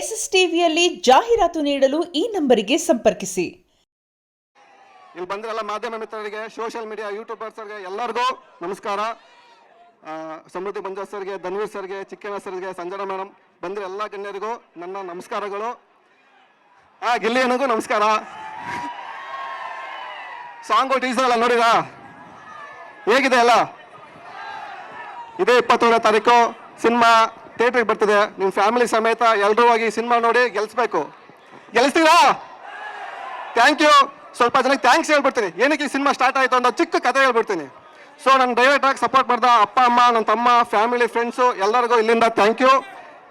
SSTVಯಲ್ಲಿ ಜಾಹೀರಾತು ನೀಡಲು ಈ ನಂಬರಿಗೆ ಸಂಪರ್ಕಿಸಿ. ಇಲ್ಲಿ ಬಂದಿರಲ್ಲ ಮಾಧ್ಯಮ ಮಿತ್ರರಿಗೆ, ಸೋಷಿಯಲ್ ಮೀಡಿಯಾ ಯೂಟ್ಯೂಬರ್ಸ್ಗೆ ಎಲ್ಲರಿಗೂ ನಮಸ್ಕಾರ. ಸಮೃದ್ಧಿ ಮಂಜು ಸರ್ಗೆ, ಧನ್ವೀರ್ ಸರ್ಗೆ, ಚಿಕ್ಕಣ್ಣ ಸರ್ಗೆ, ಸಂಜನಾ ಮೇಡಮ್, ಬಂದಿರೋ ಎಲ್ಲ ಗಣ್ಯರಿಗೂ ನನ್ನ ನಮಸ್ಕಾರಗಳು. ಗಿಲ್ಲಿಯನಿಗೂ ನಮಸ್ಕಾರ. ಸಾಂಗು ಟೀಸರ್ ಎಲ್ಲ ನೋಡಿರಾ? ಹೇಗಿದೆ ಅಲ್ಲ? ಇದೇ 21ನೇ ತಾರೀಕು ಸಿನಿಮಾ ಥಿಯೇಟ್ರಿಗೆ ಬರ್ತಿದೆ. ನಿಮ್ಮ ಫ್ಯಾಮಿಲಿ ಸಮೇತ ಎಲ್ಲರೂ ಹೋಗಿ ಸಿನಿಮಾ ನೋಡಿ ಗೆಲ್ಲಿಸ್ಬೇಕು. ಗೆಲ್ಲಿಸ್ತೀರಾ? Thank you. ಸ್ವಲ್ಪ ಜನಕ್ಕೆ ಥ್ಯಾಂಕ್ಸ್ ಹೇಳ್ಬಿಡ್ತೀನಿ. ಏನಕ್ಕೆ ಈ ಸಿನಿಮಾ ಸ್ಟಾರ್ಟ್ ಆಯಿತು ಅಂತ ಚಿಕ್ಕ ಕಥೆ ಹೇಳ್ಬಿಡ್ತೀನಿ. ಸೊ ನನ್ನ ಡೈರೆಕ್ಟಾಗಿ ಸಪೋರ್ಟ್ ಮಾಡಿದ ಅಪ್ಪ ಅಮ್ಮ, ನನ್ನ ತಮ್ಮ, ಫ್ಯಾಮಿಲಿ, ಫ್ರೆಂಡ್ಸು ಎಲ್ಲರಿಗೂ ಇಲ್ಲಿಂದ thank you.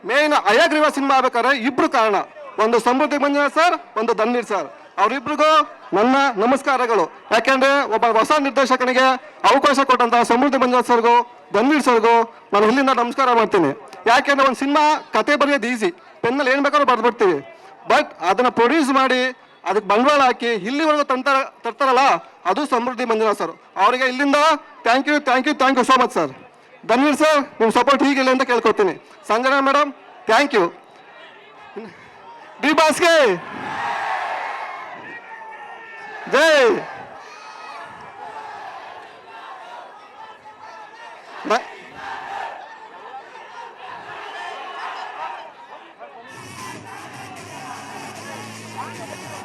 Main Hayagriva cinema ಆಗ್ಬೇಕಾದ್ರೆ ಇಬ್ರು ಕಾರಣ, ಒಂದು ಸಮೃದ್ಧಿ ಮಂಜುನಾಥ್ ಸರ್, ಒಂದು ಧನ್ವೀರ್ ಸರ್. ಅವರಿಬ್ರಿಗೂ ನನ್ನ ನಮಸ್ಕಾರಗಳು. ಯಾಕೆಂದ್ರೆ ಒಬ್ಬ ಹೊಸ ನಿರ್ದೇಶಕನಿಗೆ ಅವಕಾಶ ಕೊಟ್ಟಂತ ಸಮೃದ್ಧಿ ಮಂಜುನಾಥ್ ಸರ್ಗೂ ಧನ್ವೀರ್ ಸರ್ಗೂ ನಾನು ಇಲ್ಲಿಂದ ನಮಸ್ಕಾರ ಮಾಡ್ತೀನಿ. ಯಾಕೆಂದ್ರೆ ಒಂದು ಸಿನಿಮಾ ಕತೆ ಬರೆಯೋದು ಈಸಿ, ಪೆನ್ನಲ್ಲಿ ಏನು ಬೇಕಾದ್ರೂ ಬರೆದ್ಬಿಡ್ತೀವಿ. ಬಟ್ ಅದನ್ನ ಪ್ರೊಡ್ಯೂಸ್ ಮಾಡಿ ಅದಕ್ಕೆ ಬಂಡವಾಳ ಹಾಕಿ ಇಲ್ಲಿವರೆಗೂ ತರ್ತಾರಲ್ಲ, ಅದು ಸಮೃದ್ಧಿ ಮಂಜುನಾಥ್ ಸರ್. ಅವರಿಗೆ ಇಲ್ಲಿಂದ thank you, thank you, thank you so much sir. Dhanveer sir, ನಿಮ್ಮ ಸಪೋರ್ಟ್ ಹೀಗಿಲ್ಲ ಅಂತ ಕೇಳ್ಕೊತೀನಿ. Sanjana madam, thank you. D ಬಾಸ್ಗೆ ಜೈ.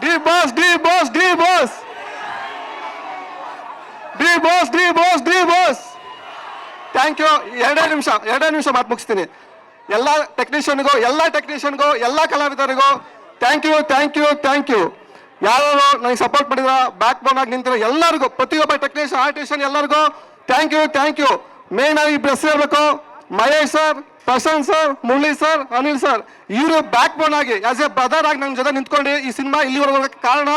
D boss, D boss, D boss, D boss, D boss, D boss. Thank you. ಎರಡೇ ನಿಮಿಷ ಮಾತು ಮುಗಿಸ್ತೀನಿ. ಎಲ್ಲ ಟೆಕ್ನಿಷಿಯನ್ಗೂ ಎಲ್ಲ ಕಲಾವಿದರಿಗೂ thank you, thank you, thank you. ಯಾರು ನನಗೆ ಸಪೋರ್ಟ್ ಮಾಡಿದ, ಬ್ಯಾಕ್ ಬೋನ್ ಆಗಿ ನಿಂತಿರೋ ಎಲ್ಲರಿಗೂ, ಪ್ರತಿಯೊಬ್ಬ ಟೆಕ್ನಿಷಿಯನ್, ಆರ್ಟಿಷಿಯನ್ ಎಲ್ಲರಿಗೂ thank you, thank you. Main ಆಗಿ ಇಬ್ಬರು ಹೆಸರು ಹೇಳ್ಬೇಕು, Mahesh sir, Prashanth sir, Murali sir, Anil sir. ಇವರು ಬ್ಯಾಕ್ ಬೋನ್ ಆಗಿ ಆಸ್ ಎ ಬ್ರದರ್ ಆಗಿ ನನ್ನ ಜೊತೆ ನಿಂತ್ಕೊಂಡು ಈ ಸಿನಿಮಾ ಇಲ್ಲಿವರೆಗೂ ಕಾರಣ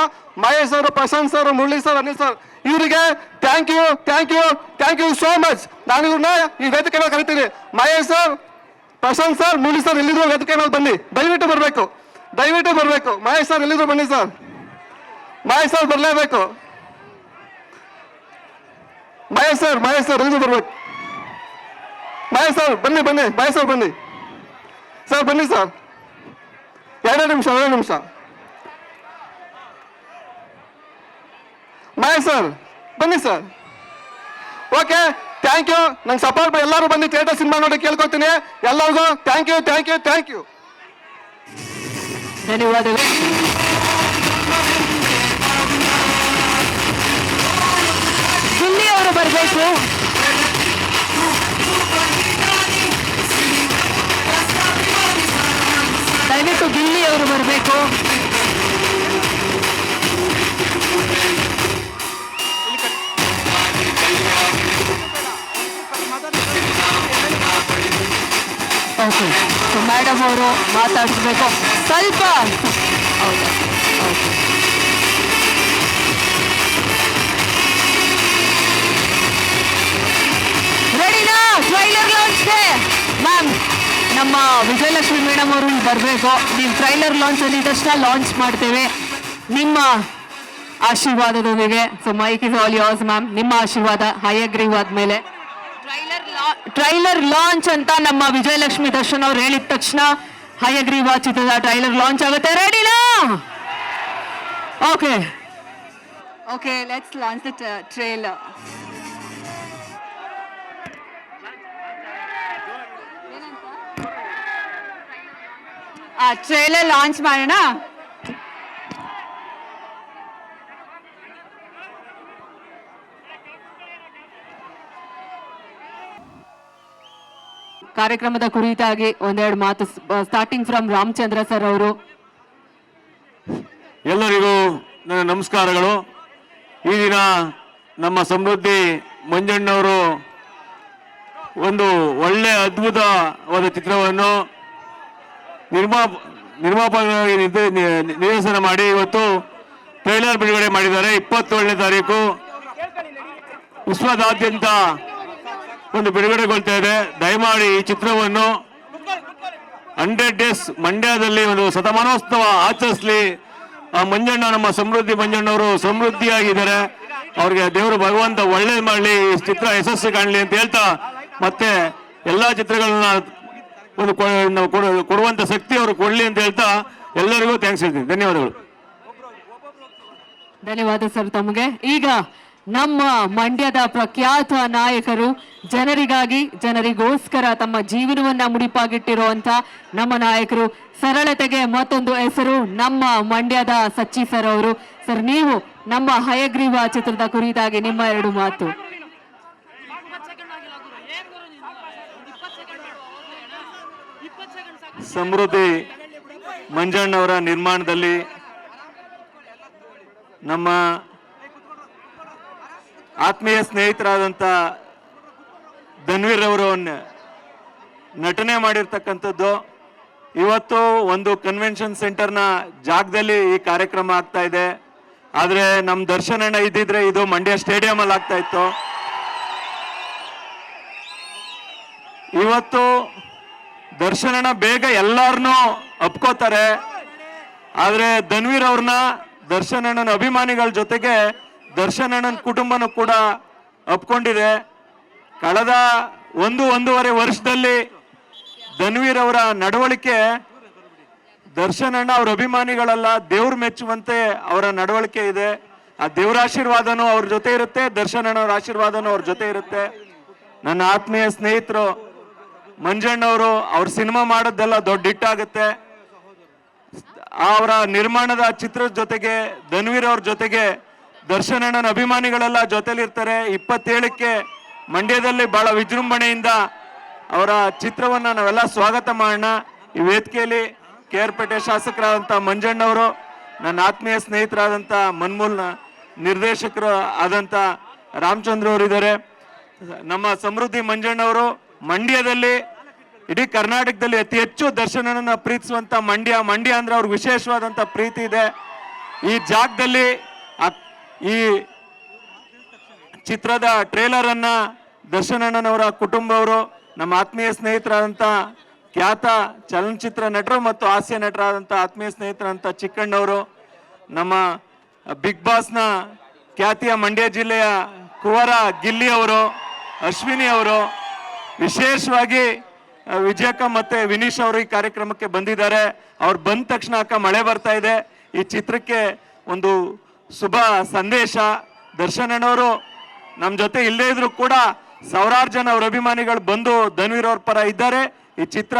Mahesh sir, Prashanth sir, Murali sir, Anil sir. ಇವರಿಗೆ thank you, thank you, thank you so much. ನಾನು ಇವ್ರನ್ನ ಈ ವೇದಿಕೆ ಮೇಲೆ ಕರಿತೀನಿ. Mahesh sir, Prashanth sir, Murali sir ಎಲ್ಲಿದ್ರು ವೇದಿಕೆ ಮೇಲೆ ಬನ್ನಿ, ದಯವಿಟ್ಟು ಬರಬೇಕು. ಮಹೇಶ್ ಸರ್ ಎಲ್ಲಿದ್ರು ಬನ್ನಿ ಸರ್. ಮಹೇಶ್ ಸರ್ ಬರಲೇಬೇಕು. ಮಹೇಶ್ ಸರ್ ಎಲ್ಲಿದ್ರು ಬರ್ಬೇಕು. ಮಹೇಶ್ ಸರ್ ಬನ್ನಿ. ಮಹೇಶ್ ಸರ್ ಬನ್ನಿ ಸರ್, ಬನ್ನಿ ಸರ್. ಎರಡೇ ನಿಮಿಷ. ಮಹೇಶ್ ಸರ್ ಬನ್ನಿ ಸರ್. Okay, thank you. ನಂಗೆ ಸಪೋರ್ಟ್ ಎಲ್ಲರೂ ಬನ್ನಿ ಥಿಯೇಟರ್ ಸಿನಿಮಾ ನೋಡಿ ಕೇಳ್ಕೊತೀನಿ. ಎಲ್ಲರಿಗೂ thank you, thank you, thank you. ಧನ್ಯವಾದಗಳು. ಗಿಲ್ಲಿ ಅವರು ಬರಬೇಕು. ದಯವಿಟ್ಟು ಗಿಲ್ಲಿ ಅವರು ಬರಬೇಕು. ಓಕೆ, ಮೇಡಮ್ ಅವರು ಮಾತಾಡಿಸ್ಬೇಕು ಸ್ವಲ್ಪ. ಹೌದಾ? ಓಕೆ. ರೆಡಿನಾ? ಟ್ರೈಲರ್ ಲಾಂಚ್ಗೆ ಮ್ಯಾಮ್ ನಮ್ಮ ವಿಜಯಲಕ್ಷ್ಮಿ ಮೇಡಮ್ ಅವರು ಬರಬೇಕು. ನೀವು ಟ್ರೈಲರ್ ಲಾಂಚ್ ಅಲ್ಲಿ ತಕ್ಷಣ ಲಾಂಚ್ ಮಾಡ್ತೇವೆ ನಿಮ್ಮ ಆಶೀರ್ವಾದದೊಂದಿಗೆ. So mic is all yours ma'am. ನಿಮ್ಮ ಆಶೀರ್ವಾದ ಹಯಗ್ರೀವಾದ ಮೇಲೆ ಟ್ರೈಲರ್ ಲಾಂಚ್ ಅಂತ ನಮ್ಮ ವಿಜಯಲಕ್ಷ್ಮಿ ದರ್ಶನ್ ಅವ್ರು ಹೇಳಿದ ತಕ್ಷಣ ಹಯಗ್ರೀವ ಚಿತ್ರದ ಟ್ರೈಲರ್ ಲಾಂಚ್ ಆಗುತ್ತೆ. ರೆಡಿನಾ? Okay, let's launch the trailer. Trailer launch ಮಾಡೋಣ. ಕಾರ್ಯಕ್ರಮದ ಕುರಿತಾಗಿ ಒಂದೆರಡು ಮಾತು. ಸ್ಟಾರ್ಟಿಂಗ್ ಫ್ರಮ್ ರಾಮಚಂದ್ರ ಸರ್ ಅವರು. ಎಲ್ಲರಿಗೂ ನನ್ನ ನಮಸ್ಕಾರಗಳು. ಈ ದಿನ ನಮ್ಮ ಸಮೃದ್ಧಿ ಮಂಜಣ್ಣವರು ಒಂದು ಒಳ್ಳೆ ಅದ್ಭುತವಾದ ಚಿತ್ರವನ್ನು ನಿರ್ಮಾಪಕರಾಗಿ ನಿರ್ದೇಶನ ಮಾಡಿ ಇವತ್ತು ಟ್ರೈಲರ್ ಬಿಡುಗಡೆ ಮಾಡಿದ್ದಾರೆ. 27ನೇ ತಾರೀಕು ವಿಶ್ವದಾದ್ಯಂತ ಒಂದು ಬಿಡುಗಡೆಗೊಳ್ತಾ ಇದೆ. ದಯಮಾಡಿ ಈ ಚಿತ್ರವನ್ನು 100 ಡೇಸ್ ಮಂಡ್ಯದಲ್ಲಿ ಒಂದು ಶತಮಾನೋತ್ಸವ ಆಚರಿಸಲಿ. ಆ ಮಂಜಣ್ಣ, ನಮ್ಮ ಸಮೃದ್ಧಿ ಮಂಜಣ್ಣವರು ಸಮೃದ್ಧಿಯಾಗಿದ್ದಾರೆ. ಅವ್ರಿಗೆ ದೇವರು ಭಗವಂತ ಒಳ್ಳೇದು ಮಾಡಲಿ, ಈ ಚಿತ್ರ ಯಶಸ್ಸು ಕಾಣಲಿ ಅಂತ ಹೇಳ್ತಾ, ಮತ್ತೆ ಎಲ್ಲಾ ಚಿತ್ರಗಳನ್ನ ಒಂದು ನಾವು ಕೊಡುವಂಥ ಶಕ್ತಿ ಅವರು ಕೊಡಲಿ ಅಂತ ಹೇಳ್ತಾ ಎಲ್ಲರಿಗೂ ಥ್ಯಾಂಕ್ಸ್ ಹೇಳ್ತೀನಿ. ಧನ್ಯವಾದಗಳು. ಧನ್ಯವಾದ ಸರ್ ತಮಗೆ. ಈಗ ನಮ್ಮ ಮಂಡ್ಯದ ಪ್ರಖ್ಯಾತ ನಾಯಕರು, ಜನರಿಗಾಗಿ ಜನರಿಗೋಸ್ಕರ ತಮ್ಮ ಜೀವನವನ್ನ ಮುಡಿಪಾಗಿಟ್ಟಿರುವಂತ ನಮ್ಮ ನಾಯಕರು, ಸರಳತೆಗೆ ಮತ್ತೊಂದು ಹೆಸರು ನಮ್ಮ ಮಂಡ್ಯದ ಸಚ್ಚಿ ಸರ್ ಅವರು. ಸರ್, ನೀವು ನಮ್ಮ ಹಯಗ್ರೀವ ಚಿತ್ರದ ಕುರಿತಾಗಿ ನಿಮ್ಮ 2 ಮಾತು. ಸಮೃದ್ಧಿ ಮಂಜಣ್ಣವರ ನಿರ್ಮಾಣದಲ್ಲಿ ನಮ್ಮ ಆತ್ಮೀಯ ಸ್ನೇಹಿತರಾದಂಥ ಧನ್ವೀರ್ ಅವರು ನಟನೆ ಮಾಡಿರ್ತಕ್ಕಂಥದ್ದು. ಇವತ್ತು ಒಂದು ಕನ್ವೆನ್ಷನ್ ಸೆಂಟರ್ನ ಜಾಗದಲ್ಲಿ ಈ ಕಾರ್ಯಕ್ರಮ ಆಗ್ತಾ ಇದೆ. ಆದರೆ ನಮ್ಮ ದರ್ಶನಣ್ಣ ಇದ್ದಿದ್ರೆ ಇದು ಮಂಡ್ಯ ಸ್ಟೇಡಿಯಂ ಅಲ್ಲಿ ಆಗ್ತಾ ಇತ್ತು. ಇವತ್ತು ದರ್ಶನಣ್ಣ ಬೇಗ ಎಲ್ಲಾರನ್ನೂ ಅಪ್ಕೋತಾರೆ. ಆದರೆ ಧನ್ವೀರ್ ಅವ್ರನ್ನ ದರ್ಶನಣ್ಣನ ಅಭಿಮಾನಿಗಳ ಜೊತೆಗೆ ದರ್ಶನಣ್ಣನ ಕುಟುಂಬನೂ ಕೂಡ ಅಪ್ಕೊಂಡಿದೆ. ಕಳೆದ 1-1.5 ವರ್ಷದಲ್ಲಿ ಧನ್ವೀರ್ ಅವರ ನಡವಳಿಕೆ ದರ್ಶನಣ್ಣ ಅವ್ರ ಅಭಿಮಾನಿಗಳೆಲ್ಲ ದೇವ್ರು ಮೆಚ್ಚುವಂತೆ ಅವರ ನಡವಳಿಕೆ ಇದೆ. ಆ ದೇವ್ರ ಆಶೀರ್ವಾದನೂ ಅವ್ರ ಜೊತೆ ಇರುತ್ತೆ, ದರ್ಶನಣ್ಣವ್ರ ಆಶೀರ್ವಾದನೂ ಅವ್ರ ಜೊತೆ ಇರುತ್ತೆ. ನನ್ನ ಆತ್ಮೀಯ ಸ್ನೇಹಿತರು ಮಂಜಣ್ಣವರು ಅವ್ರ ಸಿನಿಮಾ ಮಾಡೋದೆಲ್ಲ ದೊಡ್ಡ ಹಿಟ್ಟಾಗುತ್ತೆ. ಅವರ ನಿರ್ಮಾಣದ ಚಿತ್ರದ ಜೊತೆಗೆ ಧನ್ವೀರ್ ಅವ್ರ ಜೊತೆಗೆ ದರ್ಶನಣ್ಣನ ಅಭಿಮಾನಿಗಳೆಲ್ಲ ಜೊತೆಲಿರ್ತಾರೆ. 27ಕ್ಕೆ ಮಂಡ್ಯದಲ್ಲಿ ಬಹಳ ವಿಜೃಂಭಣೆಯಿಂದ ಅವರ ಚಿತ್ರವನ್ನ ನಾವೆಲ್ಲ ಸ್ವಾಗತ ಮಾಡೋಣ. ಈ ವೇದಿಕೆಯಲ್ಲಿ KR ಪೇಟೆ ಶಾಸಕರಾದಂಥ ಮಂಜಣ್ಣವರು, ನನ್ನ ಆತ್ಮೀಯ ಸ್ನೇಹಿತರಾದಂಥ ಮನ್ಮೂಲ್ನ ನಿರ್ದೇಶಕರು ಆದಂಥ ರಾಮಚಂದ್ರ ಅವರು ಇದ್ದಾರೆ. ನಮ್ಮ ಸಮೃದ್ಧಿ ಮಂಜಣ್ಣವರು ಮಂಡ್ಯದಲ್ಲಿ, ಇಡೀ ಕರ್ನಾಟಕದಲ್ಲಿ ಅತಿ ಹೆಚ್ಚು ದರ್ಶನನ ಪ್ರೀತಿಸುವಂತ ಮಂಡ್ಯ ಅಂದ್ರೆ ಅವ್ರಿಗೆ ವಿಶೇಷವಾದಂತ ಪ್ರೀತಿ ಇದೆ. ಈ ಜಾಗದಲ್ಲಿ ಈ ಚಿತ್ರದ ಟ್ರೇಲರ್ ಅನ್ನ ದರ್ಶನಣ್ಣನವರ ಕುಟುಂಬವರು, ನಮ್ಮ ಆತ್ಮೀಯ ಸ್ನೇಹಿತರಾದಂಥ ಖ್ಯಾತ ಚಲನಚಿತ್ರ ನಟರು ಮತ್ತು ಹಾಸ್ಯ ನಟರಾದಂಥ ಆತ್ಮೀಯ ಸ್ನೇಹಿತರಂತ ಚಿಕ್ಕಣ್ಣವರು, ನಮ್ಮ ಬಿಗ್ ಬಾಸ್ನ ಖ್ಯಾತಿಯ ಮಂಡ್ಯ ಜಿಲ್ಲೆಯ ಕುವರ ಗಿಲ್ಲಿ ಅವರು, ಅಶ್ವಿನಿ ಅವರು, ವಿಶೇಷವಾಗಿ ವಿಜಯಕ್ಕ ಮತ್ತೆ ವಿನೀಶ್ ಅವರು ಈ ಕಾರ್ಯಕ್ರಮಕ್ಕೆ ಬಂದಿದ್ದಾರೆ. ಅವ್ರು ಬಂದ ತಕ್ಷಣ ಅಕ್ಕ ಮಳೆ ಬರ್ತಾ ಇದೆ. ಈ ಚಿತ್ರಕ್ಕೆ ಒಂದು ಶುಭ ಸಂದೇಶ. ದರ್ಶನಣ್ಣವರು ನಮ್ಮ ಜೊತೆ ಇಲ್ಲದೇ ಇದ್ರು ಕೂಡ ಸಾವಿರಾರು ಜನ ಅವ್ರ ಅಭಿಮಾನಿಗಳು ಬಂದು ಧನ್ವೀರ್ ಅವ್ರ ಪರ ಇದ್ದಾರೆ. ಈ ಚಿತ್ರ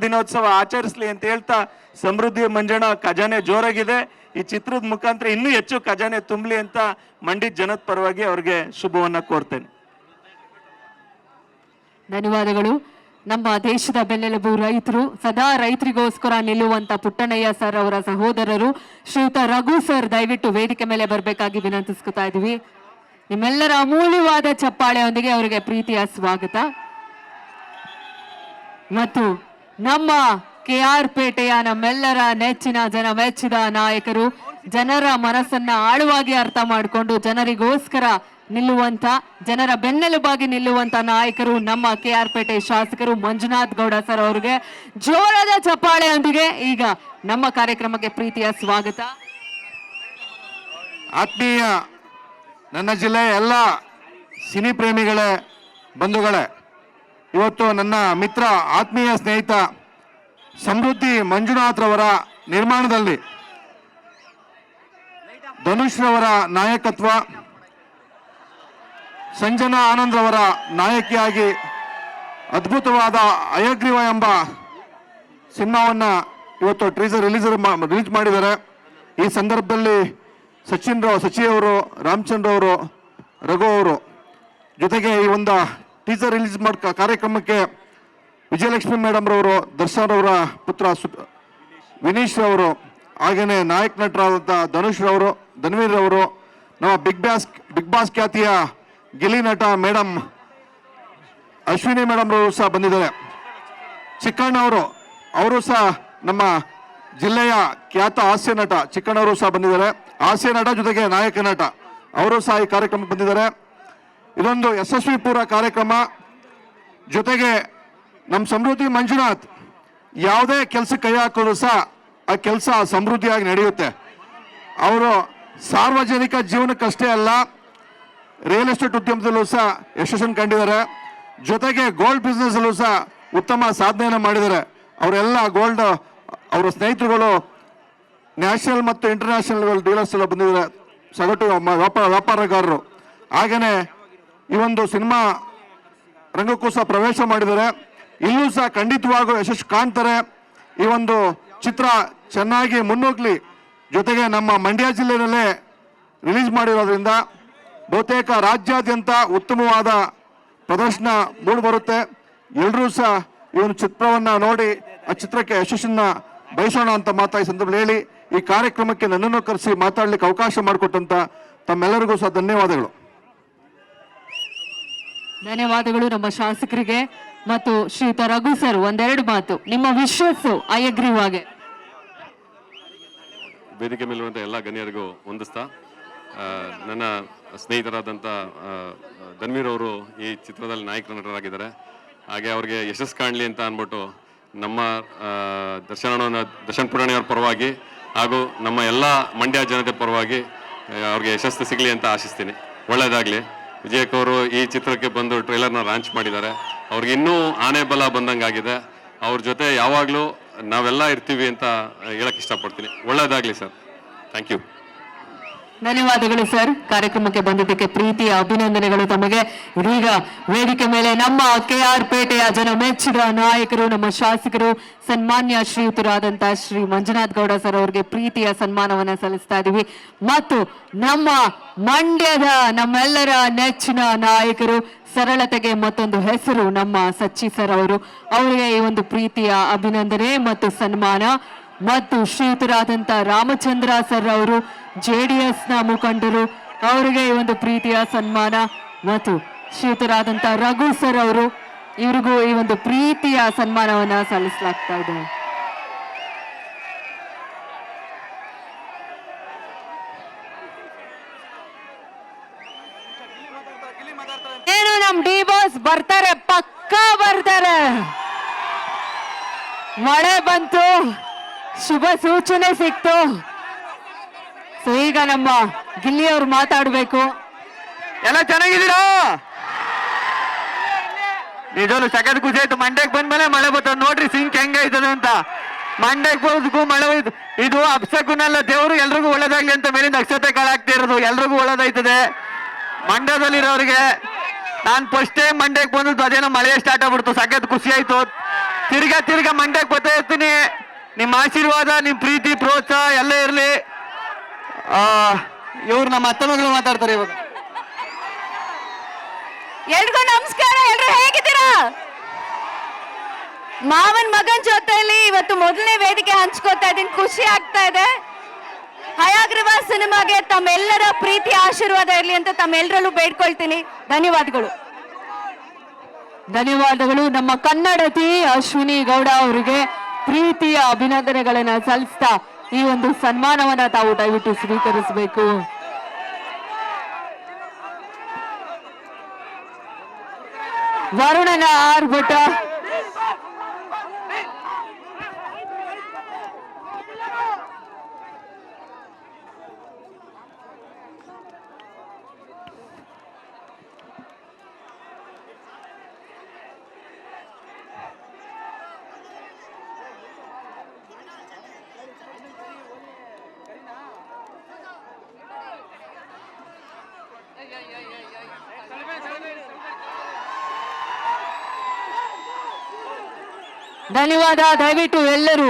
ದಿನೋತ್ಸವ ಆಚರಿಸಲಿ ಅಂತ ಹೇಳ್ತಾ ಸಮೃದ್ಧಿ ಮಂಜಣ್ಣ ಖಜಾನೆ ಜೋರಾಗಿದೆ. ಈ ಚಿತ್ರದ ಮುಖಾಂತರ ಇನ್ನೂ ಹೆಚ್ಚು ಖಜಾನೆ ತುಂಬಲಿ ಅಂತ ಮಂಡ್ಯ ಜನದ ಪರವಾಗಿ ಅವ್ರಿಗೆ ಶುಭವನ್ನ ಕೋರ್ತೇನೆ. ಧನ್ಯವಾದಗಳು. ನಮ್ಮ ದೇಶದ ಬೆನ್ನೆಲುಬು ರೈತರು, ಸದಾ ರೈತರಿಗೋಸ್ಕರ ನಿಲ್ಲುವಂತ ಪುಟ್ಟಣ್ಣಯ್ಯ ಸರ್ ಅವರ ಸಹೋದರರು ಶ್ರೀಯುತ ರಘು ಸರ್, ದಯವಿಟ್ಟು ವೇದಿಕೆ ಮೇಲೆ ಬರಬೇಕಾಗಿ ವಿನಂತಿಸ್ಕೊತಾ ಇದೀವಿ. ನಿಮ್ಮೆಲ್ಲರ ಅಮೂಲ್ಯವಾದ ಚಪ್ಪಾಳೆಯೊಂದಿಗೆ ಅವರಿಗೆ ಪ್ರೀತಿಯ ಸ್ವಾಗತ. ಮತ್ತು ನಮ್ಮ KR ಪೇಟೆಯ ನಮ್ಮೆಲ್ಲರ ನೆಚ್ಚಿನ ಜನ ಮೆಚ್ಚಿದ ನಾಯಕರು, ಜನರ ಮನಸ್ಸನ್ನ ಆಳವಾಗಿ ಅರ್ಥ ಮಾಡಿಕೊಂಡು ಜನರಿಗೋಸ್ಕರ ನಿಲ್ಲುವಂತ, ಜನರ ಬೆನ್ನೆಲುಬಾಗಿ ನಿಲ್ಲುವಂತ ನಾಯಕರು ನಮ್ಮ KR ಪೇಟೆ ಶಾಸಕರು ಮಂಜುನಾಥ್ ಗೌಡ ಸರ್ ಅವರಿಗೆ ಜೋರಾದ ಚಪ್ಪಾಳೆಯೊಂದಿಗೆ ಈಗ ನಮ್ಮ ಕಾರ್ಯಕ್ರಮಕ್ಕೆ ಪ್ರೀತಿಯ ಸ್ವಾಗತ. ಆತ್ಮೀಯ ನನ್ನ ಜಿಲ್ಲೆಯ ಎಲ್ಲ ಸಿನಿ ಪ್ರೇಮಿಗಳೇ, ಬಂಧುಗಳೇ, ಇವತ್ತು ನನ್ನ ಮಿತ್ರ ಆತ್ಮೀಯ ಸ್ನೇಹಿತ ಸಮೃದ್ಧಿ ಮಂಜುನಾಥ್ ರವರ ನಿರ್ಮಾಣದಲ್ಲಿ ಧನುಷ್ ರವರ ನಾಯಕತ್ವ, ಸಂಜನಾ ಆನಂದ್ ರವರ ನಾಯಕಿಯಾಗಿ ಅದ್ಭುತವಾದ ಹಯಗ್ರೀವ ಎಂಬ ಸಿನಿಮಾವನ್ನ ಇವತ್ತು ಟ್ರೀಸರ್ ರಿಲೀಸ್ ಮಾಡಿದ್ದಾರೆ. ಈ ಸಂದರ್ಭದಲ್ಲಿ ಸಚಿ ಅವರು, ರಾಮಚಂದ್ರ ಅವರು, ರಘು ಅವರು ಜೊತೆಗೆ ಈ ಒಂದು ಟೀಸರ್ ರಿಲೀಸ್ ಕಾರ್ಯಕ್ರಮಕ್ಕೆ ವಿಜಯಲಕ್ಷ್ಮಿ ಮೇಡಮ್ ರವರು, ದರ್ಶನ್ ಅವರ ಪುತ್ರ ವಿನೀಶ್ ರವರು, ಹಾಗೇನೆ ನಾಯಕ ನಟರಾದಂಥ ಧನುಷ್ ರವರು, ಧನ್ವೀರ್ ರವರು, ನಮ್ಮ ಬಿಗ್ ಬಾಸ್ ಖ್ಯಾತಿಯ ಗಿಲ್ಲಿ ನಟ ಮೇಡಮ್ ಅಶ್ವಿನಿ ಮೇಡಮ್ ರವರು ಸಹ ಬಂದಿದ್ದಾರೆ. ಚಿಕ್ಕಣ್ಣವರು, ಅವರು ಸಹ ನಮ್ಮ ಜಿಲ್ಲೆಯ ಖ್ಯಾತ ಹಾಸ್ಯ ನಟ ಚಿಕ್ಕಣ್ಣವರು ಸಹ ಬಂದಿದ್ದಾರೆ. ಹಾಸ್ಯ ನಟ ಜೊತೆಗೆ ನಾಯಕ ನಟ ಅವರು ಸಹ ಈ ಕಾರ್ಯಕ್ರಮಕ್ಕೆ ಬಂದಿದ್ದಾರೆ. ಇದೊಂದು ಯಶಸ್ವಿ ಪೂರ್ವ ಕಾರ್ಯಕ್ರಮ. ಜೊತೆಗೆ ನಮ್ಮ ಸಮೃದ್ಧಿ ಮಂಜುನಾಥ್ ಯಾವುದೇ ಕೆಲಸಕ್ಕೆ ಕೈ ಹಾಕೋದು ಸಹ ಆ ಕೆಲಸ ಸಮೃದ್ಧಿಯಾಗಿ ನಡೆಯುತ್ತೆ. ಅವರು ಸಾರ್ವಜನಿಕ ಜೀವನಕ್ಕಷ್ಟೇ ಅಲ್ಲ, ರಿಯಲ್ ಎಸ್ಟೇಟ್ ಉದ್ಯಮದಲ್ಲೂ ಸಹ ಯಶಸ್ಸನ್ನು ಕಂಡಿದ್ದಾರೆ. ಜೊತೆಗೆ ಗೋಲ್ಡ್ ಬಿಸ್ನೆಸ್ ಅಲ್ಲೂ ಸಹ ಉತ್ತಮ ಸಾಧನೆಯನ್ನು ಮಾಡಿದ್ದಾರೆ. ಅವರೆಲ್ಲ ಗೋಲ್ಡ್, ಅವರ ಸ್ನೇಹಿತರುಗಳು ನ್ಯಾಷನಲ್ ಮತ್ತು ಇಂಟರ್ನ್ಯಾಷನಲ್ ಡೀಲರ್ಸ್ ಎಲ್ಲ ಬಂದಿದ್ದಾರೆ, ಸಗಟು ವ್ಯಾಪಾರಗಾರರು. ಹಾಗೆಯೇ ಈ ಒಂದು ಸಿನಿಮಾ ರಂಗಕ್ಕೂ ಸಹ ಪ್ರವೇಶ ಮಾಡಿದ್ದಾರೆ. ಇಲ್ಲೂ ಸಹ ಖಂಡಿತವಾಗೂ ಯಶಸ್ಸು ಕಾಣ್ತಾರೆ. ಈ ಒಂದು ಚಿತ್ರ ಚೆನ್ನಾಗಿ ಮುನ್ನುಗ್ಲಿ. ಜೊತೆಗೆ ನಮ್ಮ ಮಂಡ್ಯ ಜಿಲ್ಲೆಯಲ್ಲೇ ರಿಲೀಸ್ ಮಾಡಿರೋದ್ರಿಂದ ಬಹುತೇಕ ರಾಜ್ಯಾದ್ಯಂತ ಉತ್ತಮವಾದ ಪ್ರದರ್ಶನ ಮೂಡಿಬರುತ್ತೆ. ಎಲ್ಲರೂ ಸಹ ಈ ಒಂದು ಚಿತ್ರವನ್ನು ನೋಡಿ ಆ ಚಿತ್ರಕ್ಕೆ ಯಶಸ್ಸನ್ನ ಬಯಸೋಣ ಅಂತ ಮಾತಾ ಈ ಸಂದರ್ಭದಲ್ಲಿ ಹೇಳಿ, ಈ ಕಾರ್ಯಕ್ರಮಕ್ಕೆ ನನ್ನನ್ನು ಕರೆಸಿ ಮಾತಾಡಲಿಕ್ಕೆ ಅವಕಾಶ ಮಾಡಿಕೊಟ್ಟಂತ ತಮ್ಮೆಲ್ಲರಿಗೂ ಸಹ ಧನ್ಯವಾದಗಳು. ಧನ್ಯವಾದಗಳು ನಮ್ಮ ಶಾಸಕರಿಗೆ. ಮತ್ತು ಶ್ರೀಯುತ ರಘು ಸರ್, ಒಂದೆರಡು ಮಾತು ನಿಮ್ಮ ವಿಶ್ವಾಸ ಅಯಗ್ರೀವಾಗೆ. ವೇದಿಕೆ ಮೇಲಿರುವಂಥ ಎಲ್ಲ ಗಣ್ಯರಿಗೂ ವಂದಿಸ್ತಾ, ನನ್ನ ಸ್ನೇಹಿತರಾದಂಥ ಧನ್ವೀರ್ ಅವರು ಈ ಚಿತ್ರದಲ್ಲಿ ನಾಯಕ ನಟರಾಗಿದ್ದಾರೆ. ಹಾಗೆ ಅವ್ರಿಗೆ ಯಶಸ್ಸು ಕಾಣಲಿ ಅಂತ ಅಂದ್ಬಿಟ್ಟು ನಮ್ಮ ದರ್ಶನ್ ಪುರಾಣಿಯವ್ರ ಪರವಾಗಿ ಹಾಗೂ ನಮ್ಮ ಎಲ್ಲ ಮಂಡ್ಯ ಜನತೆ ಪರವಾಗಿ ಅವ್ರಿಗೆ ಯಶಸ್ಸು ಸಿಗಲಿ ಅಂತ ಆಶಿಸ್ತೀನಿ. ಒಳ್ಳೆಯದಾಗಲಿ. ವಿಜಯಕ್ ಅವರು ಈ ಚಿತ್ರಕ್ಕೆ ಬಂದು ಟ್ರೈಲರ್ನ ಲಾಂಚ್ ಮಾಡಿದ್ದಾರೆ. ಅವ್ರಿಗೆ ಇನ್ನೂ ಆನೆ ಬಲ ಬಂದಂಗಾಗಿದೆ. ಅವ್ರ ಜೊತೆ ಯಾವಾಗಲೂ ನಾವೆಲ್ಲ ಇರ್ತೀವಿ ಅಂತ ಹೇಳಕ್ಕೆ ಇಷ್ಟಪಡ್ತೀನಿ. ಒಳ್ಳೆಯದಾಗಲಿ ಸರ್. Thank you. ಧನ್ಯವಾದಗಳು ಸರ್. ಕಾರ್ಯಕ್ರಮಕ್ಕೆ ಬಂದಿದ್ದಕ್ಕೆ ಪ್ರೀತಿಯ ಅಭಿನಂದನೆಗಳು ತಮಗೆ. ಇದೀಗ ವೇದಿಕೆ ಮೇಲೆ ನಮ್ಮ KR ಪೇಟೆಯ ಜನ ಮೆಚ್ಚಿದ ನಾಯಕರು, ನಮ್ಮ ಶಾಸಕರು, ಸನ್ಮಾನ್ಯ ಶ್ರೀಯುತರಾದಂತ ಶ್ರೀ ಮಂಜುನಾಥ್ ಗೌಡ ಸರ್ ಅವರಿಗೆ ಪ್ರೀತಿಯ ಸನ್ಮಾನವನ್ನ ಸಲ್ಲಿಸ್ತಾ ಇದ್ದೀವಿ. ಮತ್ತು ನಮ್ಮ ಮಂಡ್ಯದ ನಮ್ಮೆಲ್ಲರ ನೆಚ್ಚಿನ ನಾಯಕರು, ಸರಳತೆಗೆ ಮತ್ತೊಂದು ಹೆಸರು ನಮ್ಮ ಸಚ್ಚಿ ಸರ್ ಅವರಿಗೆ ಈ ಒಂದು ಪ್ರೀತಿಯ ಅಭಿನಂದನೆ ಮತ್ತು ಸನ್ಮಾನ. ಮತ್ತು ಶ್ರೀಯುತರಾದಂತ ರಾಮಚಂದ್ರ ಸರ್ ಅವರು, JDS ನ ಮುಖಂಡರು, ಅವರಿಗೆ ಈ ಒಂದು ಪ್ರೀತಿಯ ಸನ್ಮಾನ. ಮತ್ತು ಶ್ರೀಯುತರಾದಂತ ರಘು ಸರ್ ಅವರು, ಇವರಿಗೂ ಈ ಒಂದು ಪ್ರೀತಿಯ ಸನ್ಮಾನವನ್ನ ಸಲ್ಲಿಸಲಾಗ್ತಾ ಇದೆ. ಏನು ನಮ್ ಡಿ ಬಾಸ್ ಬರ್ತಾರೆ, ಪಕ್ಕಾ ಬರ್ತಾರೆ. ಮಳೆ ಬಂತು, ಶುಭ ಸೂಚನೆ ಸಿಕ್ತು. ಸೊ ಈಗ ನಮ್ಮ ಗಿಲ್ಲಿಯವ್ರು ಮಾತಾಡ್ಬೇಕು. ಎಲ್ಲ ಚೆನ್ನಾಗಿದ್ದೀರಾ? ನಿಜವೂ ಸಖತ್ ಖುಷಿ ಆಯ್ತು. ಮಂಡ್ಯಕ್ಕೆ ಬಂದ್ಮೇಲೆ ಮಳೆ ಬರ್ತದೆ ನೋಡ್ರಿ, ಸಿಂಕ್ ಹೆಂಗೈತದೆ ಅಂತ. ಮಂಡ್ಯಕ್ಕೆ ಹೋದಕ್ಕೂ ಮಳೆ ಹೋಯ್ತು. ಇದು ಅಪ್ಸಕುನಲ್ಲ, ದೇವರು ಎಲ್ರಿಗೂ ಒಳ್ಳೇದಾಗ್ಲಿ ಅಂತ ಮೇಲಿಂದ ಅಕ್ಷತೆ ಕಾಳಾಗ್ತಿರೋದು. ಎಲ್ರಿಗೂ ಒಳ್ಳೇದಾಯ್ತದೆ. ಮಂಡ್ಯದಲ್ಲಿರೋರಿಗೆ ನಾನು ಫಸ್ಟ್ ಟೈಮ್ ಮಂಡ್ಯಕ್ಕೆ ಬಂದದ್ದು ಅದೇನೋ ಮಳೆ ಸ್ಟಾರ್ಟ್ ಆಗ್ಬಿಡ್ತು. ಸಖತ್ ಖುಷಿ ಆಯ್ತು. ತಿರ್ಗಾ ಮಂಡ್ಯಕ್ಕೆ ಬರ್ತಾ ಇರ್ತೀನಿ. ನಿಮ್ಮ ಆಶೀರ್ವಾದ, ನಿಮ್ಮ ಪ್ರೀತಿ, ಪ್ರೋತ್ಸಾಹ ಎಲ್ಲ ಇರಲಿ. ಇವ್ರು ನಮ್ಮ ಅತ್ತ ಮಗಳು ಮಾತಾಡ್ತಾರೆ ಇವಾಗ. ಎಲ್ರಿಗೂ ನಮಸ್ಕಾರ. ಎಲ್ರು ಹೇಗಿದ್ದೀರಾ? ಮಾವನ್ ಮಗನ್ ಜೊತೆಯಲ್ಲಿ ಇವತ್ತು ಮೊದಲನೇ ವೇದಿಕೆ ಹಂಚ್ಕೋತಾ ಇದ್ದೀನಿ. ಖುಷಿ ಆಗ್ತಾ ಇದೆ. ಹಯಗ್ರೀವ ಸಿನಿಮಾಗೆ ತಮ್ಮೆಲ್ಲರ ಪ್ರೀತಿ ಆಶೀರ್ವಾದ ಇರಲಿ ಅಂತ ತಮ್ಮೆಲ್ಲರಲ್ಲೂ ಬೇಡ್ಕೊಳ್ತೀನಿ. ಧನ್ಯವಾದಗಳು. ಧನ್ಯವಾದಗಳು. ನಮ್ಮ ಕನ್ನಡತಿ ಅಶ್ವಿನಿ ಗೌಡ ಅವರಿಗೆ ಪ್ರೀತಿಯ ಅಭಿನಂದನೆಗಳನ್ನ ಸಲ್ಲಿಸ್ತಾ ಈ ಒಂದು ಸನ್ಮಾನವನ್ನ ತಾವು ದಯವಿಟ್ಟು ಸ್ವೀಕರಿಸಬೇಕು. ವರುಣನ ಆರ್ಭಟ. ಧನ್ಯವಾದ. ದಯವಿಟ್ಟು ಎಲ್ಲರೂ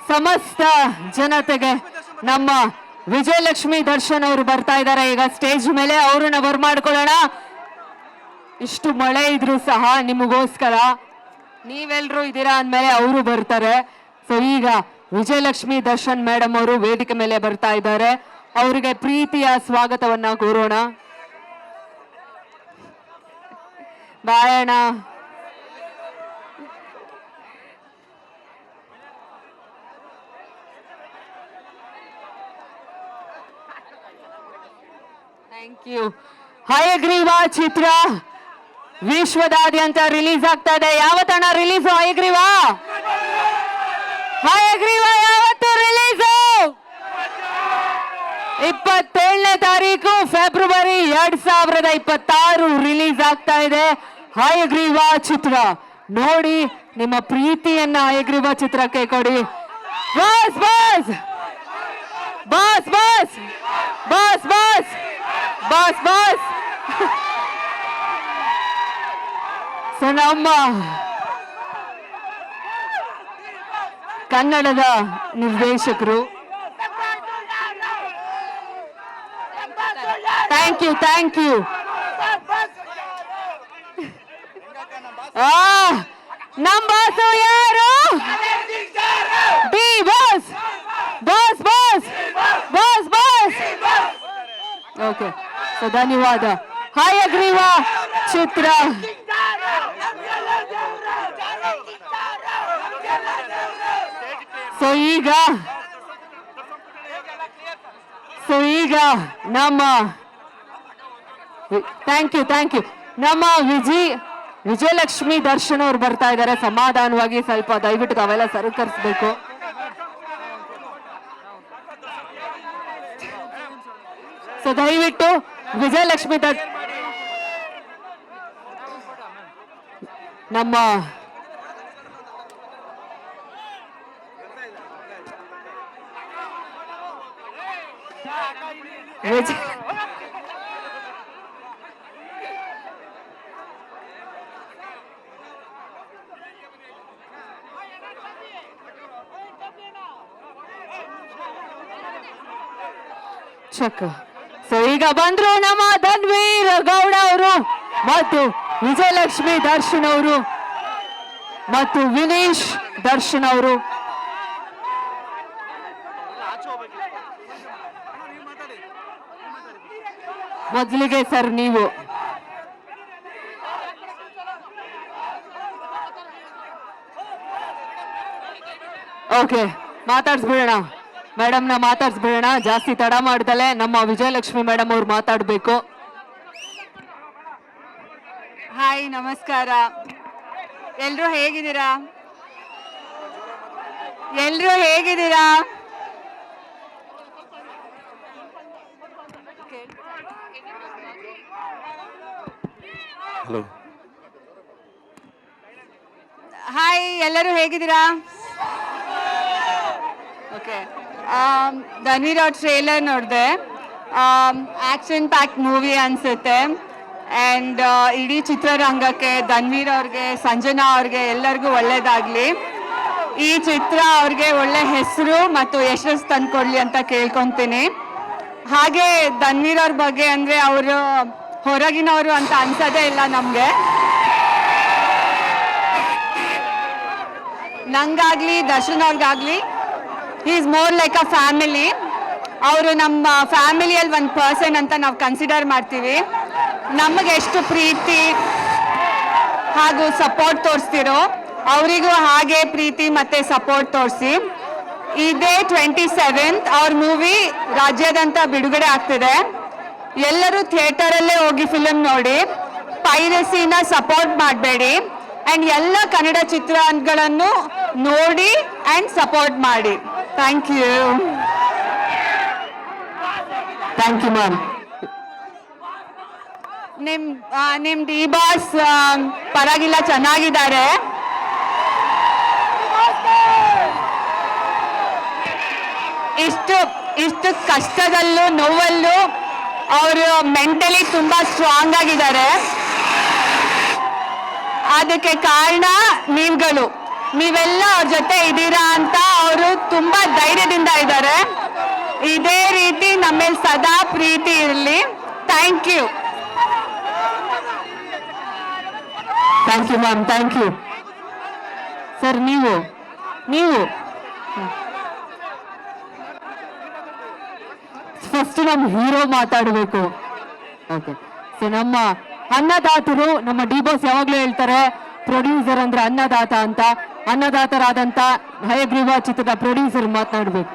ಸಮಸ್ತ ಜನತೆಗೆ ನಮ್ಮ ವಿಜಯಲಕ್ಷ್ಮಿ ದರ್ಶನ್ ಅವರು ಬರ್ತಾ ಇದ್ದಾರೆ ಈಗ ಸ್ಟೇಜ್ ಮೇಲೆ. ಅವ್ರನ್ನ ಬರ್ಮಾಡ್ಕೊಳ್ಳೋಣ. ಇಷ್ಟು ಮಳೆ ಇದ್ರು ಸಹ ನಿಮಗೋಸ್ಕರ, ನೀವೆಲ್ಲರೂ ಇದ್ದೀರಾ ಅಂದ್ಮೇಲೆ ಅವರು ಬರ್ತಾರೆ. ಸೊ ಈಗ ವಿಜಯಲಕ್ಷ್ಮಿ ದರ್ಶನ್ ಮೇಡಮ್ ಅವರು ವೇದಿಕೆ ಮೇಲೆ ಬರ್ತಾ ಇದ್ದಾರೆ. ಅವರಿಗೆ ಪ್ರೀತಿಯ ಸ್ವಾಗತವನ್ನ ಕೋರೋಣ. ಬಾಯಣ್ಣ. Thank you. ಹಯಗ್ರೀವ ಚಿತ್ರ ವಿಶ್ವದಾದ್ಯಂತ ರಿಲೀಸ್ ಆಗ್ತಾ ಇದೆ. ಯಾವತ್ತಣ್ಣ ರಿಲೀಸು ಹಯಗ್ರೀವ? ಹಯಗ್ರೀವ ಯಾವತ್ತು ರಿಲೀಸು? 27ನೇ ತಾರೀಕು ಫೆಬ್ರವರಿ 2026 ರಿಲೀಸ್ ಆಗ್ತಾ ಇದೆ ಹಯಗ್ರೀವ ಚಿತ್ರ. ನೋಡಿ, ನಿಮ್ಮ ಪ್ರೀತಿಯನ್ನ ಹಯಗ್ರೀವ ಚಿತ್ರಕ್ಕೆ ಕೊಡಿ. Bus bus bus bus bus bus bus bus. So ನಮ್ಮ ಕನ್ನಡದ ನಿರ್ದೇಶಕರು, ಥ್ಯಾಂಕ್ ಯು. ನಮ್ಮ ಬಾಸು ಯಾರು? D boss boss boss boss boss. Okay, so ಧನ್ಯವಾದ. ಹಯಗ್ರೀವ ಚಿತ್ರ ಸೊ ಈಗ ನಮ್ಮ ಥ್ಯಾಂಕ್ ಯು ನಮ್ಮ ವಿಜಯಲಕ್ಷ್ಮಿ ದರ್ಶನ್ ಅವ್ರು ಬರ್ತಾ ಇದ್ದಾರೆ. ಸಮಾಧಾನವಾಗಿ ಸ್ವಲ್ಪ ದಯವಿಟ್ಟು ತಾವೆಲ್ಲ ಸಹಕರಿಸಬೇಕು. ಸೊ ದಯವಿಟ್ಟು ವಿಜಯಲಕ್ಷ್ಮಿ ನಮ್ಮ ಚೆಕ್. ಸೊ ಈಗ ಬಂದ್ರು ನಮ್ಮ ಧನ್ವೀರ್ ಗೌಡ ಅವರು ಮತ್ತು ವಿಜಯಲಕ್ಷ್ಮಿ ದರ್ಶನ್ ಅವರು ಮತ್ತು ವಿನೀಶ್ ದರ್ಶನ್ ಅವರು. ಮೊದಲಿಗೆ ಸರ್ ನೀವು ಓಕೆ ಮಾತಾಡ್ಸ್ಬಿಡೋಣ, ಮೇಡಮ್ನ ಮಾತಾಡ್ಸ್ಬಿಡೋಣ. ಜಾಸ್ತಿ ತಡ ಮಾಡ್ದಲೆ ನಮ್ಮ ವಿಜಯಲಕ್ಷ್ಮಿ ಮೇಡಮ್ ಅವ್ರು ಮಾತಾಡ್ಬೇಕು. ಹಾಯ್, ನಮಸ್ಕಾರ. ಎಲ್ರು ಹೇಗಿದ್ದೀರಾ? ಹಲೋ, ಹಾಯ್, ಎಲ್ಲರೂ ಹೇಗಿದ್ದೀರಾ? ಓಕೆ, ಧನ್ವೀರ್ ಅವ್ರ ಟ್ರೇಲರ್ ನೋಡಿದೆ. ಆಕ್ಷನ್ ಪ್ಯಾಕ್ ಮೂವಿ ಅನ್ಸುತ್ತೆ. ಆ್ಯಂಡ್ ಇಡೀ ಚಿತ್ರರಂಗಕ್ಕೆ, ಧನ್ವೀರ್ ಅವ್ರಿಗೆ, ಸಂಜನಾ ಅವ್ರಿಗೆ ಎಲ್ಲರಿಗೂ ಒಳ್ಳೇದಾಗಲಿ. ಈ ಚಿತ್ರ ಅವ್ರಿಗೆ ಒಳ್ಳೆ ಹೆಸರು ಮತ್ತು ಯಶಸ್ಸು ತಂದ್ಕೊಡ್ಲಿ ಅಂತ ಕೇಳ್ಕೊತೀನಿ. ಹಾಗೆ ಧನ್ವೀರ್ ಅವ್ರ ಬಗ್ಗೆ ಅಂದರೆ ಅವರು ಹೊರಗಿನವರು ಅಂತ ಅನ್ಸೋದೇ ಇಲ್ಲ ನಮಗೆ. ನಂಗಾಗಲಿ ದರ್ಶನ್ ಅವ್ರಿಗಾಗಲಿ is more like a family. ಅವರು ನಮ್ಮ ಫ್ಯಾಮಿಲಿಯಲ್ಲಿ ಒಂದು ಪರ್ಸನ್ ಅಂತ ನಾವು ಕನ್ಸಿಡರ್ ಮಾಡ್ತೀವಿ. ನಮಗೆ ಎಷ್ಟು ಪ್ರೀತಿ ಹಾಗೂ ಸಪೋರ್ಟ್ ತೋರಿಸ್ತಿರೋ ಅವರಿಗೂ ಹಾಗೆ ಪ್ರೀತಿ ಮತ್ತು ಸಪೋರ್ಟ್ ತೋರಿಸಿ. ಇದೇ 27th ಅವ್ರ ಮೂವಿ ರಾಜ್ಯಾದ್ಯಂತ ಬಿಡುಗಡೆ ಆಗ್ತಿದೆ. ಎಲ್ಲರೂ ಥಿಯೇಟರಲ್ಲೇ ಹೋಗಿ ಫಿಲಮ್ ನೋಡಿ, ಪೈರಸಿನ ಸಪೋರ್ಟ್ ಮಾಡಬೇಡಿ. ಆ್ಯಂಡ್ ಎಲ್ಲ ಕನ್ನಡ ಚಿತ್ರಗಳನ್ನು ನೋಡಿ ಆ್ಯಂಡ್ ಸಪೋರ್ಟ್ ಮಾಡಿ. Thank you ma'am. ನಿಮ್ ಡಿ ಬಾಸ್ ಪರವಾಗಿಲ್ಲ, ಚೆನ್ನಾಗಿದ್ದಾರೆ. ಇಷ್ಟು ಕಷ್ಟದಲ್ಲೂ ನೋವಲ್ಲೂ ಅವರು ಮೆಂಟಲಿ ತುಂಬಾ ಸ್ಟ್ರಾಂಗ್ ಆಗಿದ್ದಾರೆ. ಅದಕ್ಕೆ ಕಾರಣ ನೀವೆಲ್ಲ ಅವ್ರ ಜೊತೆ ಇದ್ದೀರಾ ಅಂತ ಅವರು ತುಂಬಾ ಧೈರ್ಯದಿಂದ ಇದ್ದಾರೆ. ಇದೇ ರೀತಿ ನಮ್ಮಲ್ಲಿ ಸದಾ ಪ್ರೀತಿ ಇರಲಿ. Thank you ma'am, thank you sir. ನೀವು ಫಸ್ಟ್ ನಮ್ಮ ಹೀರೋ ಮಾತಾಡಬೇಕು. ಓಕೆ, ಸೊ ನಮ್ಮ ಅನ್ನದಾತರು, ನಮ್ಮ ಡಿ ಬಾಸ್ ಯಾವಾಗಲೂ ಹೇಳ್ತಾರೆ ಪ್ರೊಡ್ಯೂಸರ್ ಅಂದ್ರೆ ಅನ್ನದಾತ ಅಂತ. ಅನ್ನದಾತರಾದಂತ ಹಯಗ್ರೀವ ಚಿತ್ರದ ಪ್ರೊಡ್ಯೂಸರ್ ಮಾತನಾಡಬೇಕು.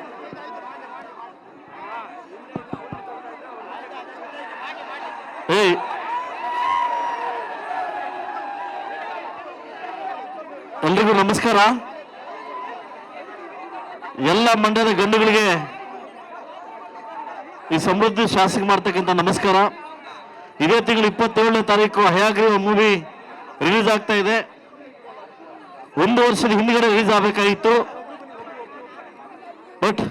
ಎಲ್ರಿಗೂ ನಮಸ್ಕಾರ. ಎಲ್ಲ ಮಂಡ್ಯದ ಗಂಡುಗಳಿಗೆ ಈ ಸಮೃದ್ಧಿ ಶಾಸಕ ಮಾಡ್ತಕ್ಕಂಥ ನಮಸ್ಕಾರ. ಇದೇ ತಿಂಗಳು 27ನೇ ತಾರೀಕು ಹಯಾಗ್ರೀವ ಮೂವಿ ರಿಲೀಸ್ ಆಗ್ತಾ ಇದೆ. 1 ವರ್ಷದ ಹಿಂದ್ಗಡೆ ರಿಲೀಸ್ ಆಗಬೇಕಾಗಿತ್ತು. ಬಟ್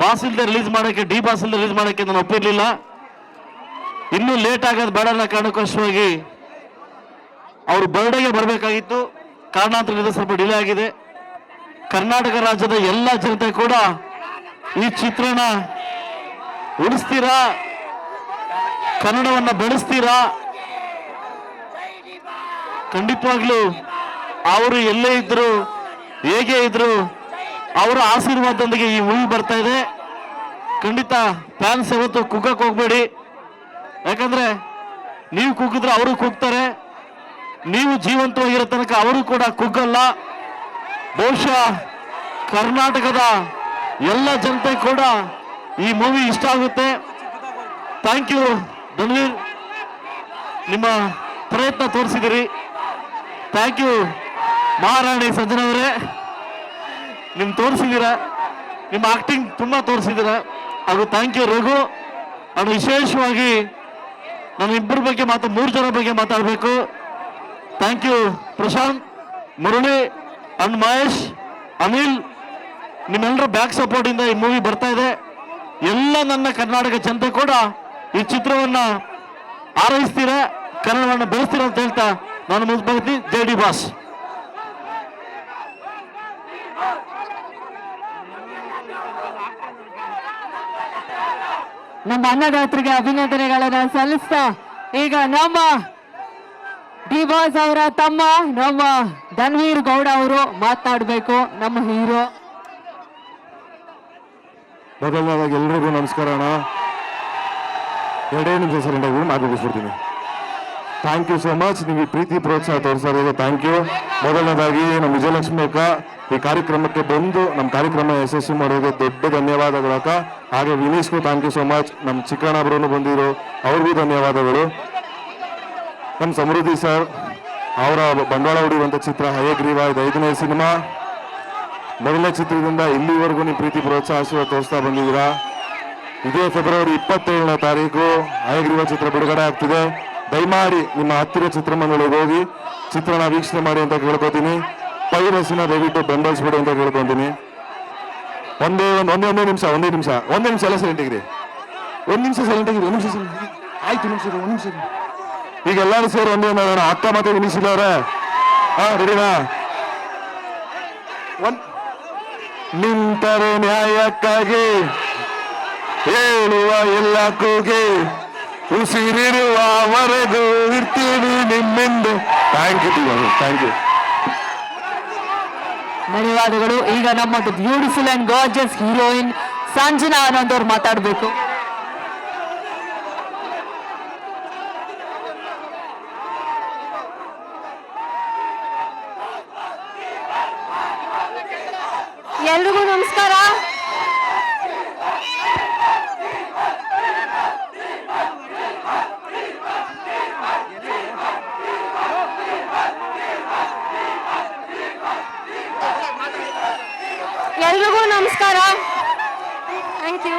ಬಾಸ್ ಇಲ್ಲದೆ ರಿಲೀಸ್ ಮಾಡೋಕ್ಕೆ, ಡಿ ಬಾಸ್ ಇಲ್ಲದೆ ರಿಲೀಸ್ ಮಾಡೋಕ್ಕೆ ನಾನು ಒಪ್ಪಿರಲಿಲ್ಲ. ಇನ್ನೂ ಲೇಟ್ ಆಗೋದು ಬೇಡ ಅನ್ನೋ ಕಾರಣಕ್ಕೋಸ್ಕರವಾಗಿ ಅವರು ಬರ್ಡೇಗೆ ಬರಬೇಕಾಗಿತ್ತು. ಕಾರಣಾಂತರದಿಂದ ಸ್ವಲ್ಪ ಡಿಲೇ ಆಗಿದೆ. ಕರ್ನಾಟಕ ರಾಜ್ಯದ ಎಲ್ಲ ಜನತೆ ಕೂಡ ಈ ಚಿತ್ರನ ಉಳಿಸ್ತೀರಾ, ಕನ್ನಡವನ್ನ ಬೆಳೆಸ್ತೀರಾ? ಖಂಡಿತವಾಗ್ಲೂ ಅವರು ಎಲ್ಲೇ ಇದ್ರು, ಹೇಗೆ ಇದ್ರು, ಅವರ ಆಶೀರ್ವಾದದೊಂದಿಗೆ ಈ ಮೂವಿ ಬರ್ತಾ ಇದೆ. ಖಂಡಿತ ಫ್ಯಾನ್ಸ್ ಯಾವತ್ತು ಕುಗ್ಗಕ್ಕೆ ಹೋಗ್ಬೇಡಿ. ಯಾಕಂದ್ರೆ ನೀವು ಕುಗ್ಗಿದ್ರೆ ಅವರು ಕುಗ್ತಾರೆ, ನೀವು ಜೀವಂತವಾಗಿರೋ ತನಕ ಅವರು ಕೂಡ ಕುಗ್ಗಲ್ಲ. ಬಹುಶಃ ಕರ್ನಾಟಕದ ಎಲ್ಲ ಜನತೆ ಕೂಡ ಈ ಮೂವಿ ಇಷ್ಟ ಆಗುತ್ತೆ. ಥ್ಯಾಂಕ್ ಯು ಧನ್ವೀರ್, ನಿಮ್ಮ ಪ್ರಯತ್ನ ತೋರಿಸಿದಿರಿ. ಥ್ಯಾಂಕ್ ಯು ಮಹಾರಾಣಿ ಸಂಜನವರೇ, ನಿಮ್ ತೋರಿಸಿದ್ದೀರಾ, ನಿಮ್ಮ ಆಕ್ಟಿಂಗ್ ತುಂಬಾ ತೋರಿಸಿದ್ದೀರಾ. ಹಾಗೂ ಥ್ಯಾಂಕ್ ಯು ರಘು. ನಾನು ವಿಶೇಷವಾಗಿ ನಾನು ಇಬ್ಬರ ಬಗ್ಗೆ 3 ಜನ ಬಗ್ಗೆ ಮಾತಾಡಬೇಕು. Thank you Prashanth, Murali and Mahesh, Anil. ನಿಮ್ಮೆಲ್ಲರ ಬ್ಯಾಕ್ ಸಪೋರ್ಟ್ ಇಂದ ಈ ಮೂವಿ ಬರ್ತಾ ಇದೆ. ಎಲ್ಲ ನನ್ನ ಕರ್ನಾಟಕ ಜನತೆ ಕೂಡ ಈ ಚಿತ್ರವನ್ನ ಆರೈಸ್ತೀರಾ, ಕನ್ನಡವನ್ನ ಬೆಳೆಸ್ತೀರಾ ಅಂತ ಹೇಳ್ತಾ ನಾನು ಮುಗಿಸ್ತೀನಿ. ಜೈ ಡಿ ಬಾಸ್. ನಮ್ಮ ಅನ್ನದಾತರಿಗೆ ಅಭಿನಂದನೆಗಳನ್ನ ಸಲ್ಲಿಸ್ತಾ ಈಗ ನಮ್ಮ ಡಿ ಬಾಸ್ ಅವರ ತಮ್ಮ ನಮ್ಮ ಧನ್ವೀರ್ ಗೌಡ ಅವರು ಮಾತನಾಡಬೇಕು. ನಮ್ಮ ಹೀರೋ. ಮೊದಲನೇದಾಗಿ ಎಲ್ರಿಗೂ ನಮಸ್ಕಾರ ಅಣ್ಣ. 2 ನಿಮಿಷ ಸರಿಯಾಗಿ ಮಾತಾಡಿಸ್ಬಿಡ್ತೀನಿ. Thank you so much. ನೀವು ಈ ಪ್ರೀತಿ ಪ್ರೋತ್ಸಾಹ ತೋರಿಸೋರಿಗೆ ಥ್ಯಾಂಕ್ ಯು. ಮೊದಲನೇದಾಗಿ ನಮ್ಮ ವಿಜಯಲಕ್ಷ್ಮಿ ಅಕ್ಕ ಈ ಕಾರ್ಯಕ್ರಮಕ್ಕೆ ಬಂದು ನಮ್ಮ ಕಾರ್ಯಕ್ರಮ ಯಶಸ್ವಿ ಮಾಡೋದು ದೊಡ್ಡ ಧನ್ಯವಾದಗಳು ಅಕ್ಕ. ಹಾಗೆ ವಿನೀಶ್ಗೂ ಥ್ಯಾಂಕ್ ಯು ಸೋ ಮಚ್. ನಮ್ಮ ಚಿಕ್ಕಣ್ಣಬ್ರು ಬಂದಿರೋ ಅವ್ರಿಗೂ ಧನ್ಯವಾದಗಳು. ನಮ್ಮ ಸಮೃದ್ಧಿ ಸರ್ ಅವರ ಬಂಡವಾಳ ಹೂಡಿರುವಂಥ ಚಿತ್ರ ಹಯಗ್ರೀವ, ಇದು 5ನೇ ಸಿನಿಮಾ. ಮೊದಲನೇ ಚಿತ್ರದಿಂದ ಇಲ್ಲಿವರೆಗೂ ನೀವು ಪ್ರೀತಿ ಪ್ರೋತ್ಸಾಹ ತೋರಿಸ್ತಾ ಬಂದಿದ್ದೀರಾ. ಇದೇ ಫೆಬ್ರವರಿ 27ನೇ ತಾರೀಕು ಹಯಗ್ರೀವ ಚಿತ್ರ ಬಿಡುಗಡೆ ಆಗ್ತಿದೆ. ದಯಮಾಡಿ ನಿಮ್ಮ ಹತ್ತಿರ ಚಿತ್ರಮಂದಿರಗಳಿಗೆ ಹೋಗಿ ಚಿತ್ರನ ವೀಕ್ಷಣೆ ಮಾಡಿ ಅಂತ ಕೇಳ್ಕೊತೀನಿ. ಪೈರಸಿನ ದಯವಿಟ್ಟು ಬೆಂಬಲಿಸ್ಬಿಡಿ ಅಂತ ಕೇಳ್ಕೊತೀನಿ. ಒಂದೇ ನಿಮಿಷ ಎಲ್ಲ ಸೈಲೆಂಟ್ ಆಗಿರಿ. 1 ನಿಮಿಷ ಸೈಲೆಂಟ್ ಆಗಿರಿ. 1 ನಿಮಿಷ ಆಯ್ತು. 1 ನಿಮಿಷ ಈಗ ಎಲ್ಲರೂ ಸೇರಿ ಒಂದೇ ಮಾಡೋಣ. ಅಕ್ಕ ಮತ್ತೆ ವಿನಿಸಿಲ್ಲವ್ರೆ, ರೆಡಿನಾ? ನಿಂತರೆ ನ್ಯಾಯಕ್ಕಾಗಿ ಹೇಳುವ ಎಲ್ಲ ಕೂಗಿ ಉಸಿರಿರುವವರೆಗೂ ಇರ್ತೀವಿ ನಿಮ್ಮಿಂದ. Thank you. ಧನ್ಯವಾದಗಳು. ಈಗ ನಮ್ಮದು beautiful and gorgeous heroine Sanjana Anand ಅವ್ರು ಮಾತಾಡಬೇಕು. ಎಲ್ರಿಗೂ ನಮಸ್ಕಾರ. Thank you.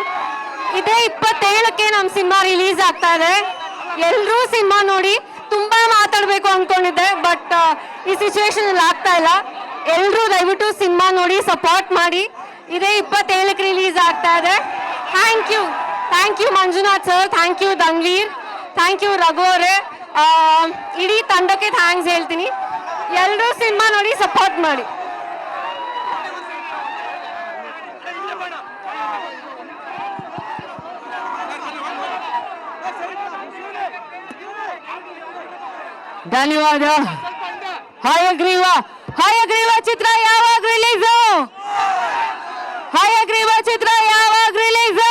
ಇದೇ 27ಕ್ಕೆ ನಮ್ಮ ಸಿನಿಮಾ ರಿಲೀಸ್ ಆಗ್ತಾ ಇದೆ. ಎಲ್ಲರೂ ಸಿನಿಮಾ ನೋಡಿ. ತುಂಬಾ ಮಾತಾಡಬೇಕು ಅನ್ಕೊಂಡಿದ್ದೆ, ಬಟ್ ಈ ಸಿಚುವೇಶನ್ ಅಲ್ಲಿ ಆಗ್ತಾ ಇಲ್ಲ. ಎಲ್ಲರೂ ದಯವಿಟ್ಟು ಸಿನಿಮಾ ನೋಡಿ ಸಪೋರ್ಟ್ ಮಾಡಿ. ಇದೇ 27ಕ್ಕೆ ರಿಲೀಸ್ ಆಗ್ತಾ ಇದೆ. Thank you Manjunath sir, thank you Dhanveer, thank you Raghu ಅವರೇ, ಇಡೀ ತಂಡಕ್ಕೆ ಥ್ಯಾಂಕ್ಸ್ ಹೇಳ್ತೀನಿ. ಎಲ್ಲರೂ ಸಿನಿಮಾ ನೋಡಿ ಸಪೋರ್ಟ್ ಮಾಡಿ. ಧನ್ಯವಾದ. ಹಯಗ್ರೀವ ಚಿತ್ರ ಯಾವಾಗ ರಿಲೀಸು? ಹಯಗ್ರೀವ ಚಿತ್ರ ಯಾವಾಗ ರಿಲೀಸು?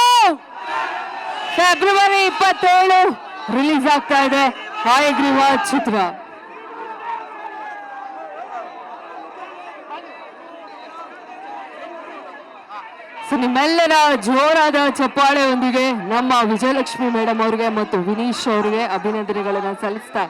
ಫೆಬ್ರವರಿ 27 ರಿಲೀಸ್ ಆಗ್ತಾ ಇದೆ ಹಯಗ್ರೀವ ಚಿತ್ರ. ನಿಮ್ಮೆಲ್ಲರ ಜೋರಾದ ಚಪ್ಪಾಳೆಯೊಂದಿಗೆ ನಮ್ಮ ವಿಜಯಲಕ್ಷ್ಮಿ ಮೇಡಮ್ ಅವರಿಗೆ ಮತ್ತು ವಿನೀಶ್ ಅವರಿಗೆ ಅಭಿನಂದನೆಗಳನ್ನು ಸಲ್ಲಿಸ್ತಾ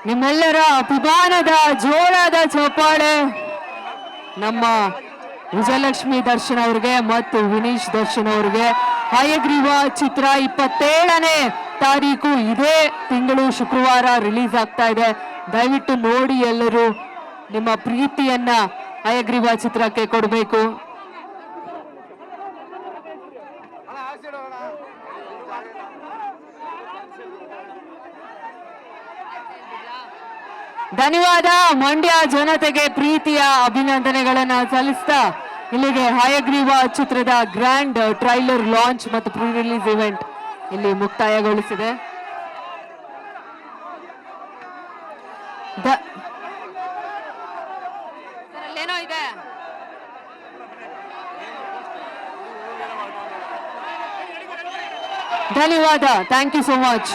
ನಿಮ್ಮೆಲ್ಲರ ಅಭಿಮಾನದ ಜೋರಾದ ಚಪ್ಪಾಳೆ ನಮ್ಮ ವಿಜಯಲಕ್ಷ್ಮಿ ದರ್ಶನ್ ಅವ್ರಿಗೆ ಮತ್ತು ವಿನೀಶ್ ದರ್ಶನ್ ಅವ್ರಿಗೆ. ಹಯಗ್ರೀವ ಚಿತ್ರ 27ನೇ ತಾರೀಕು ಇದೇ ತಿಂಗಳು ಶುಕ್ರವಾರ ರಿಲೀಸ್ ಆಗ್ತಾ ಇದೆ. ದಯವಿಟ್ಟು ನೋಡಿ, ಎಲ್ಲರೂ ನಿಮ್ಮ ಪ್ರೀತಿಯನ್ನ ಹಯಗ್ರೀವ ಚಿತ್ರಕ್ಕೆ ಕೊಡಬೇಕು. ಧನ್ಯವಾದ. ಮಂಡ್ಯ ಜನತೆಗೆ ಪ್ರೀತಿಯ ಅಭಿನಂದನೆಗಳನ್ನ ಸಲ್ಲಿಸ್ತಾ ಇಲ್ಲಿಗೆ ಹಯಗ್ರೀವ ಚಿತ್ರದ ಗ್ರ್ಯಾಂಡ್ ಟ್ರೈಲರ್ ಲಾಂಚ್ ಮತ್ತು ಪ್ರೀ ರಿಲೀಸ್ ಇವೆಂಟ್ ಇಲ್ಲಿ ಮುಕ್ತಾಯಗೊಳಿಸಿದೆ. ಧನ್ಯವಾದ. Thank you so much.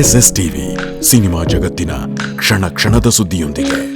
SS TV cinema ಜಗತ್ತಿನ ಕ್ಷಣ ಕ್ಷಣದ ಸುದ್ದಿಯೊಂದಿಗೆ.